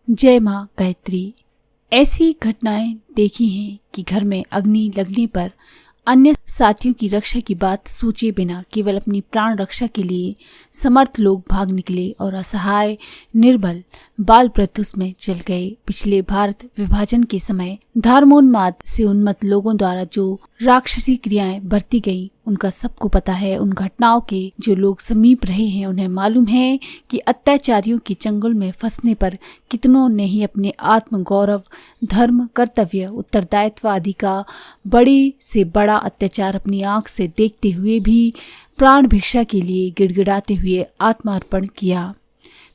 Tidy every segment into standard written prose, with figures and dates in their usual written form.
जय माँ गायत्री। ऐसी घटनाएं देखी हैं कि घर में अग्नि लगने पर अन्य साथियों की रक्षा की बात सोचे बिना केवल अपनी प्राण रक्षा के लिए समर्थ लोग भाग निकले और असहाय निर्बल बाल वृद्ध उसमें चल गए। पिछले भारत विभाजन के समय धर्मोन्माद से उन्मत्त लोगों द्वारा जो राक्षसी क्रियाएं बरती गई उनका सबको पता है। उन घटनाओं के जो लोग समीप रहे हैं उन्हें मालूम है कि अत्याचारियों के चंगुल में फंसने पर कितनों ने ही अपने आत्म गौरव, धर्म, कर्तव्य, उत्तरदायित्व आदि का बड़े से बड़ा अत्याचार अपनी आंख से देखते हुए भी प्राण भिक्षा के लिए गिड़गिड़ाते हुए आत्मार्पण किया।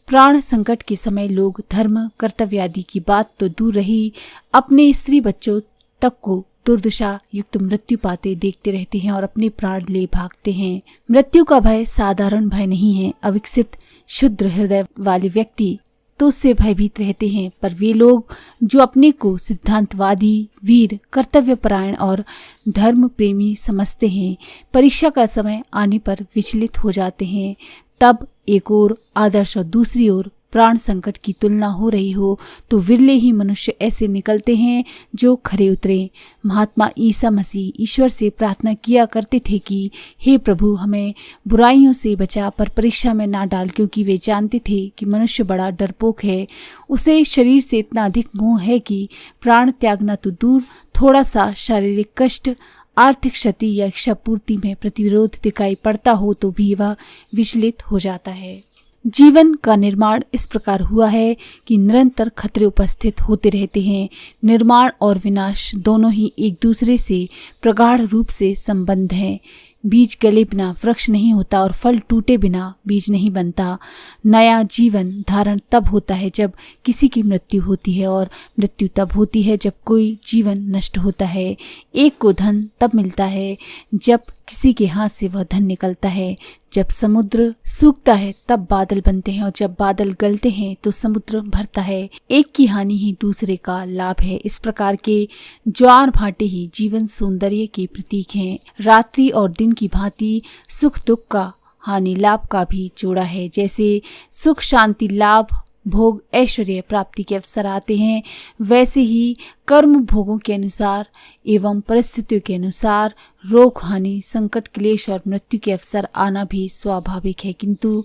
प्राण संकट के समय लोग धर्म, कर्तव्य आदि की बात तो दूर रही, अपने स्त्री बच्चों तक को दुर्दशा युक्त मृत्यु पाते देखते रहते हैं और अपने प्राण ले भागते हैं। मृत्यु का भय साधारण भय नहीं है। अविकसित शुद्ध हृदय वाले व्यक्ति तो उससे भयभीत रहते हैं, पर वे लोग जो अपने को सिद्धांतवादी, वीर, कर्तव्यपरायण और धर्म प्रेमी समझते हैं, परीक्षा का समय आने पर विचलित हो जाते हैं। तब एक ओर आदर्श और दूसरी ओर प्राण संकट की तुलना हो रही हो तो विरले ही मनुष्य ऐसे निकलते हैं जो खरे उतरे। महात्मा ईसा मसीह ईश्वर से प्रार्थना किया करते थे कि हे प्रभु, हमें बुराइयों से बचा, पर परीक्षा में ना डाल, क्योंकि वे जानते थे कि मनुष्य बड़ा डरपोक है। उसे शरीर से इतना अधिक मोह है कि प्राण त्यागना तो दूर, थोड़ा सा शारीरिक कष्ट, आर्थिक क्षति या इच्छा पूर्ति में प्रतिविरोध दिखाई पड़ता हो तो भी वह विचलित हो जाता है। जीवन का निर्माण इस प्रकार हुआ है कि निरंतर खतरे उपस्थित होते रहते हैं। निर्माण और विनाश दोनों ही एक दूसरे से प्रगाढ़ रूप से संबंध हैं। बीज गले बिना वृक्ष नहीं होता और फल टूटे बिना बीज नहीं बनता। नया जीवन धारण तब होता है जब किसी की मृत्यु होती है, और मृत्यु तब होती है जब कोई जीवन नष्ट होता है। एक को धन तब मिलता है जब किसी के हाथ से वह धन निकलता है। जब समुद्र सूखता है तब बादल बनते हैं, और जब बादल गलते हैं तो समुद्र भरता है। एक की हानि ही दूसरे का लाभ है। इस प्रकार के ज्वार भाटे ही जीवन सौंदर्य के प्रतीक हैं। रात्रि और दिन की भांति सुख दुख का, हानि लाभ का भी जोड़ा है। जैसे सुख शांति लाभ भोग ऐश्वर्य प्राप्ति के अवसर आते हैं, वैसे ही कर्म भोगों के अनुसार एवं परिस्थितियों के अनुसार रोग, हानि, संकट, क्लेश और मृत्यु के अवसर आना भी स्वाभाविक है। किंतु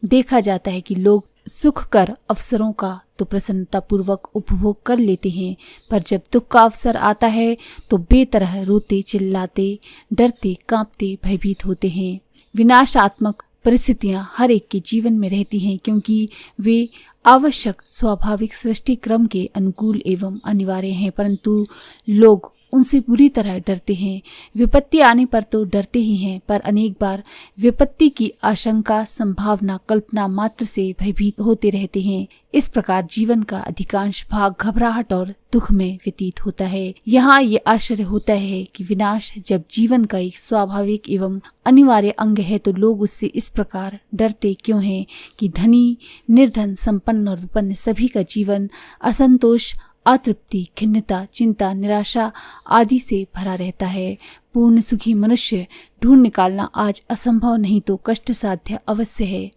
देखा जाता है कि लोग सुख कर अवसरों का तो प्रसन्नता पूर्वक उपभोग कर लेते हैं, पर जब दुख का अवसर आता है तो बेतरह रोते, चिल्लाते, डरते, कांपते, भयभीत होते हैं। विनाशात्मक परिस्थितियां हर एक के जीवन में रहती हैं, क्योंकि वे आवश्यक स्वाभाविक सृष्टि क्रम के अनुकूल एवं अनिवार्य हैं, परंतु लोग उनसे बुरी तरह डरते हैं। विपत्ति आने पर तो डरते ही हैं, पर अनेक बार विपत्ति की आशंका, संभावना, कल्पना मात्र से भयभीत होते रहते हैं। इस प्रकार जीवन का अधिकांश भाग घबराहट और दुख में व्यतीत होता है। यहाँ ये आश्चर्य होता है कि विनाश जब जीवन का एक स्वाभाविक एवं अनिवार्य अंग है तो लोग उससे इस प्रकार डरते क्यों हैं कि धनी, निर्धन, संपन्न और विपन्न सभी का जीवन असंतोष, अतृप्ति, खिन्नता, चिंता, निराशा आदि से भरा रहता है। पूर्ण सुखी मनुष्य ढूंढ निकालना आज असंभव नहीं तो कष्ट साध्य अवश्य है।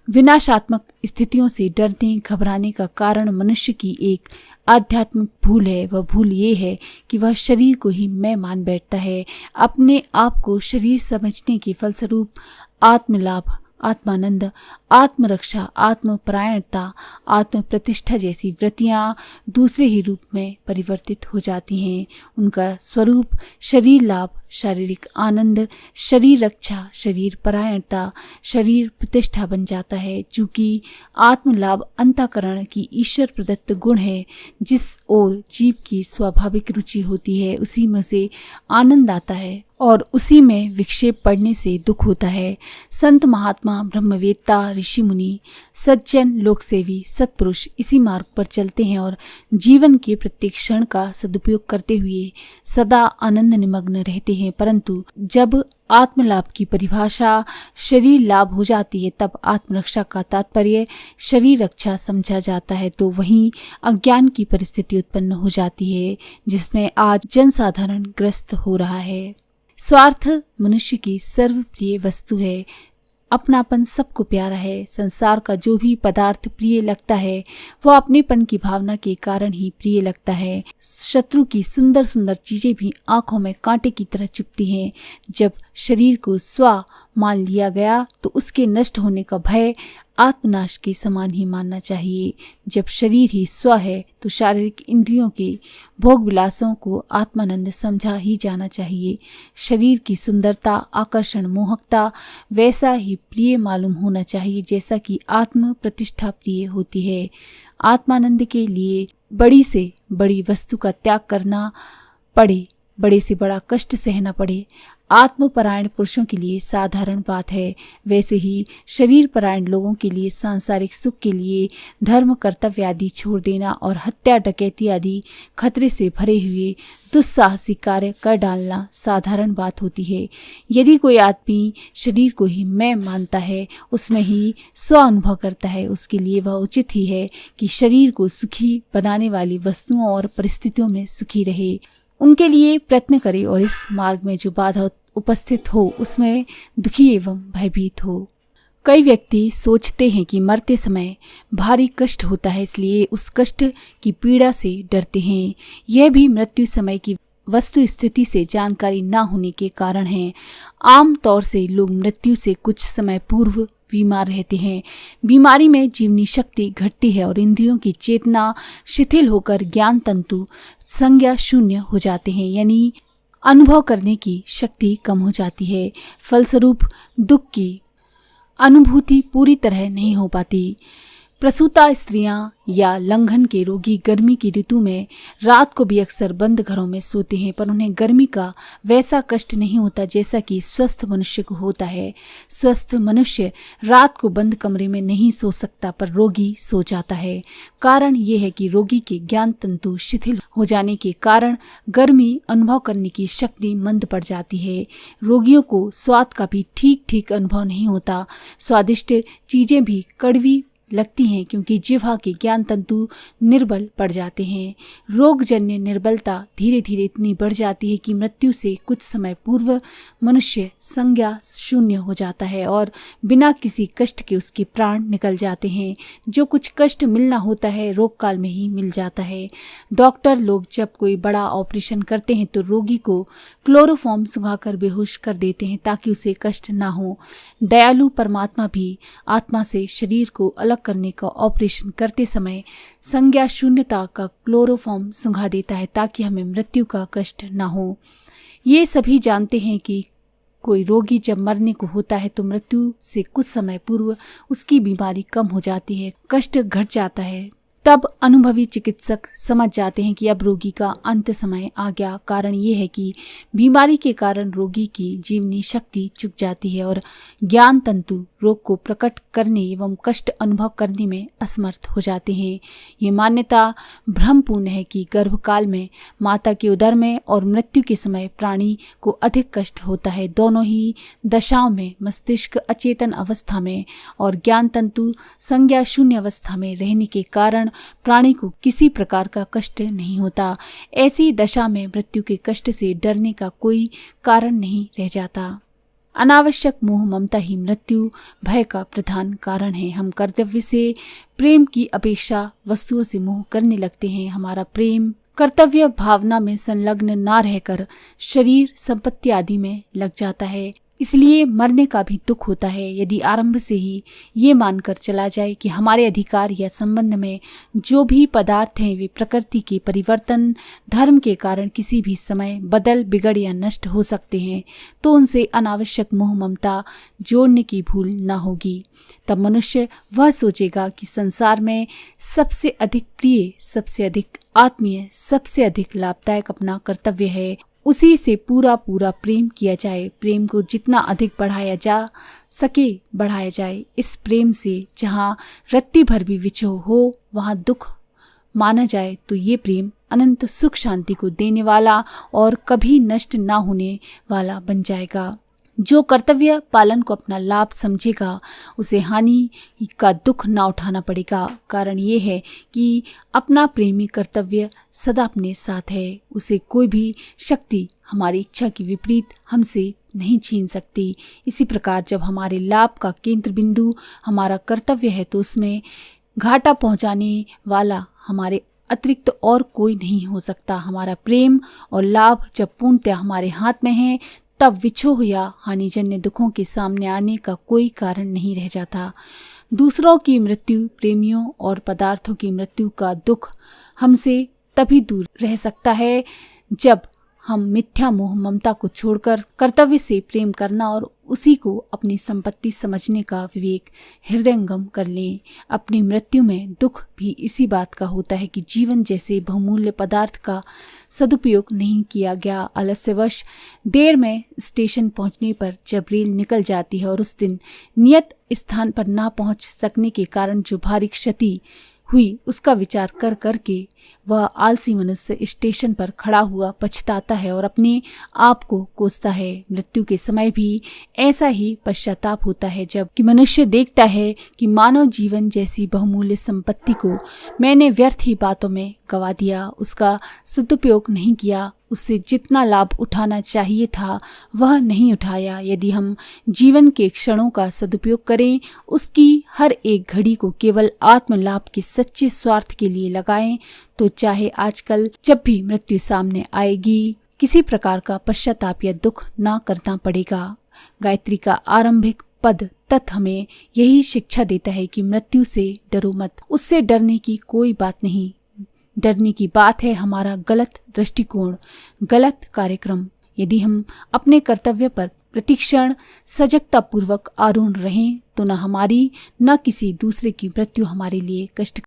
विनाशात्मक स्थितियों से डरने घबराने का कारण मनुष्य की एक आध्यात्मिक भूल है। वह भूल ये है कि वह शरीर को ही मैं मान बैठता है। अपने आप को शरीर समझने के फलस्वरूप आत्मलाभ, आत्मानंद, आत्मरक्षा, आत्मपरायणता, आत्म प्रतिष्ठा जैसी वृत्तियां दूसरे ही रूप में परिवर्तित हो जाती हैं। उनका स्वरूप शरीर लाभ, शारीरिक आनंद, शरीर रक्षा, शरीर परायणता, शरीर प्रतिष्ठा बन जाता है। चूंकि आत्मलाभ अंतःकरण की ईश्वर प्रदत्त गुण है, जिस ओर जीव की स्वाभाविक रुचि होती है उसी में से आनंद आता है और उसी में विक्षेप पड़ने से दुख होता है। संत महात्मा, ब्रह्मवेत्ता, ऋषि मुनि, सज्जन, लोकसेवी, सत्पुरुष इसी मार्ग पर चलते हैं और जीवन के प्रत्येक क्षण का सदुपयोग करते हुए सदा आनंद निमग्न रहते हैं। परंतु जब आत्मलाभ की परिभाषा शरीर लाभ हो जाती है तब आत्मरक्षा का तात्पर्य शरीर रक्षा समझा जाता है, तो वहीं अज्ञान की परिस्थिति उत्पन्न हो जाती है जिसमें आज जनसाधारण ग्रस्त हो रहा है। स्वार्थ मनुष्य की सर्वप्रिय वस्तु है। अपनापन सबको प्यारा है। संसार का जो भी पदार्थ प्रिय लगता है वह अपनेपन की भावना के कारण ही प्रिय लगता है। शत्रु की सुंदर सुंदर चीजें भी आंखों में कांटे की तरह चुभती हैं। जब शरीर को स्व मान लिया गया तो उसके नष्ट होने का भय आत्मनाश के समान ही मानना चाहिए। जब शरीर ही स्व है तो शारीरिक इंद्रियों के भोग विलासों को आत्मानंद समझा ही जाना चाहिए। शरीर की सुंदरता, आकर्षण, मोहकता वैसा ही प्रिय मालूम होना चाहिए जैसा कि आत्म प्रतिष्ठा प्रिय होती है। आत्मानंद के लिए बड़ी से बड़ी वस्तु का त्याग करना पड़े, बड़े से बड़ा कष्ट सहना पड़े, आत्मपरायण पुरुषों के लिए साधारण बात है। वैसे ही शरीर परायण लोगों के लिए सांसारिक सुख के लिए धर्म, कर्तव्य आदि छोड़ देना और हत्या, डकैती आदि खतरे से भरे हुए दुस्साहसिक कार्य कर डालना साधारण बात होती है। यदि कोई आदमी शरीर को ही मैं मानता है, उसमें ही स्व अनुभव करता है, उसके लिए वह उचित ही है कि शरीर को सुखी बनाने वाली वस्तुओं और परिस्थितियों में सुखी रहे, उनके लिए प्रयत्न करे और इस मार्ग में जो बाधा उपस्थित हो उसमें दुखी एवं भयभीत हो। कई व्यक्ति सोचते हैं कि मरते समय भारी कष्ट होता है, इसलिए उस कष्ट की पीड़ा से डरते हैं। यह भी मृत्यु समय की वस्तु स्थिति से जानकारी न होने के कारण है। आम तौर से लोग मृत्यु से कुछ समय पूर्व बीमार रहते हैं। बीमारी में जीवनी शक्ति घटती है और इंद्रियों की चेतना शिथिल होकर ज्ञान तंतु संज्ञा शून्य हो जाते हैं, यानी अनुभव करने की शक्ति कम हो जाती है। फलस्वरूप दुख की अनुभूति पूरी तरह नहीं हो पाती। प्रसूता स्त्रियां या लंघन के रोगी गर्मी की ऋतु में रात को भी अक्सर बंद घरों में सोते हैं, पर उन्हें गर्मी का वैसा कष्ट नहीं होता जैसा कि स्वस्थ मनुष्य को होता है। स्वस्थ मनुष्य रात को बंद कमरे में नहीं सो सकता, पर रोगी सो जाता है। कारण ये है कि रोगी के ज्ञान तंतु शिथिल हो जाने के कारण गर्मी अनुभव करने की शक्ति मंद पड़ जाती है। रोगियों को स्वाद का भी ठीक ठीक अनुभव नहीं होता। स्वादिष्ट चीजें भी कड़वी लगती हैं क्योंकि जिह्वा के ज्ञान तंतु निर्बल पड़ जाते हैं। रोगजन्य निर्बलता धीरे धीरे इतनी बढ़ जाती है कि मृत्यु से कुछ समय पूर्व मनुष्य संज्ञा शून्य हो जाता है और बिना किसी कष्ट के उसके प्राण निकल जाते हैं। जो कुछ कष्ट मिलना होता है रोग काल में ही मिल जाता है। डॉक्टर लोग जब कोई बड़ा ऑपरेशन करते हैं तो रोगी को क्लोरोफॉर्म सुंघाकर बेहोश कर देते हैं ताकि उसे कष्ट ना हो। दयालु परमात्मा भी आत्मा से शरीर को अलग करने का ऑपरेशन करते समय संज्ञा शून्यता का क्लोरोफॉर्म सुंघा देता है ताकि हमें मृत्यु का कष्ट ना हो। ये सभी जानते हैं कि कोई रोगी जब मरने को होता है तो मृत्यु से कुछ समय पूर्व उसकी बीमारी कम हो जाती है, कष्ट घट जाता है। तब अनुभवी चिकित्सक समझ जाते हैं कि अब रोगी का अंत समय आ गया। कारण ये है कि बीमारी के कारण रोगी की जीवनी शक्ति चुक जाती है और ज्ञान तंतु रोग को प्रकट करने एवं कष्ट अनुभव करने में असमर्थ हो जाते हैं। ये मान्यता भ्रमपूर्ण है कि गर्भकाल में माता के उदर में और मृत्यु के समय प्राणी को अधिक कष्ट होता है। दोनों ही दशाओं में मस्तिष्क अचेतन अवस्था में और ज्ञान तंतु संज्ञा शून्य अवस्था में रहने के कारण प्राणी को किसी प्रकार का कष्ट नहीं होता। ऐसी दशा में मृत्यु के कष्ट से डरने का कोई कारण नहीं रह जाता। अनावश्यक मोह ममता ही मृत्यु भय का प्रधान कारण है। हम कर्तव्य से प्रेम की अपेक्षा वस्तुओं से मोह करने लगते हैं। हमारा प्रेम कर्तव्य भावना में संलग्न ना रहकर शरीर, संपत्ति आदि में लग जाता है। इसलिए मरने का भी दुख होता है। यदि आरंभ से ही ये मानकर चला जाए कि हमारे अधिकार या संबंध में जो भी पदार्थ हैं वे प्रकृति के परिवर्तन, धर्म के कारण किसी भी समय बदल, बिगड़ या नष्ट हो सकते हैं, तो उनसे अनावश्यक मोह ममता जोड़ने की भूल न होगी। तब मनुष्य वह सोचेगा कि संसार में सबसे अधिक प्रिय, सबसे अधिक आत्मीय, सबसे अधिक लाभदायक अपना कर्तव्य है। उसी से पूरा पूरा प्रेम किया जाए। प्रेम को जितना अधिक बढ़ाया जा सके बढ़ाया जाए। इस प्रेम से जहाँ रत्ती भर भी विछोह हो वहाँ दुख माना जाए तो ये प्रेम अनंत सुख शांति को देने वाला और कभी नष्ट ना होने वाला बन जाएगा। जो कर्तव्य पालन को अपना लाभ समझेगा उसे हानि का दुख ना उठाना पड़ेगा। कारण ये है कि अपना प्रेमी कर्तव्य सदा अपने साथ है। उसे कोई भी शक्ति हमारी इच्छा के विपरीत हमसे नहीं छीन सकती। इसी प्रकार जब हमारे लाभ का केंद्र बिंदु हमारा कर्तव्य है तो उसमें घाटा पहुंचाने वाला हमारे अतिरिक्त और कोई नहीं हो सकता। हमारा प्रेम और लाभ जब पूर्णतः हमारे हाथ में है तब विछोह या हानिजन्य दुखों के सामने आने का कोई कारण नहीं रह जाता। दूसरों की मृत्यु, प्रेमियों और पदार्थों की मृत्यु का दुख हमसे तभी दूर रह सकता है जब हम मिथ्या मोह ममता को छोड़कर कर्तव्य से प्रेम करना और उसी को अपनी संपत्ति समझने का विवेक हृदयंगम कर लें। अपनी मृत्यु में दुख भी इसी बात का होता है कि जीवन जैसे बहुमूल्य पदार्थ का सदुपयोग नहीं किया गया। आलस्यवश देर में स्टेशन पहुंचने पर जब रेल निकल जाती है और उस दिन नियत स्थान पर ना पहुंच सकने के कारण जो भारी क्षति हुई उसका विचार कर करके वह आलसी मनुष्य स्टेशन पर खड़ा हुआ पछताता है और अपने आप को कोसता है। मृत्यु के समय भी ऐसा ही पश्चाताप होता है जब कि मनुष्य देखता है कि मानव जीवन जैसी बहुमूल्य संपत्ति को मैंने व्यर्थ ही बातों में गवा दिया, उसका सदुपयोग नहीं किया, उससे जितना लाभ उठाना चाहिए था वह नहीं उठाया। यदि हम जीवन के क्षणों का सदुपयोग करें, उसकी हर एक घड़ी को केवल आत्मलाभ के सच्चे स्वार्थ के लिए लगाएं, तो चाहे आजकल जब भी मृत्यु सामने आएगी किसी प्रकार का पश्चाताप या दुख ना करना पड़ेगा। गायत्री का आरंभिक पद तत् हमें यही शिक्षा देता है कि मृत्यु से डरो मत, उससे डरने की कोई बात नहीं। डरने की बात है हमारा गलत दृष्टिकोण, गलत कार्यक्रम। यदि हम अपने कर्तव्य पर प्रतिक्षण सजगता पूर्वक आरूढ़ रहें तो न हमारी न किसी दूसरे की मृत्यु हमारे लिए कष्ट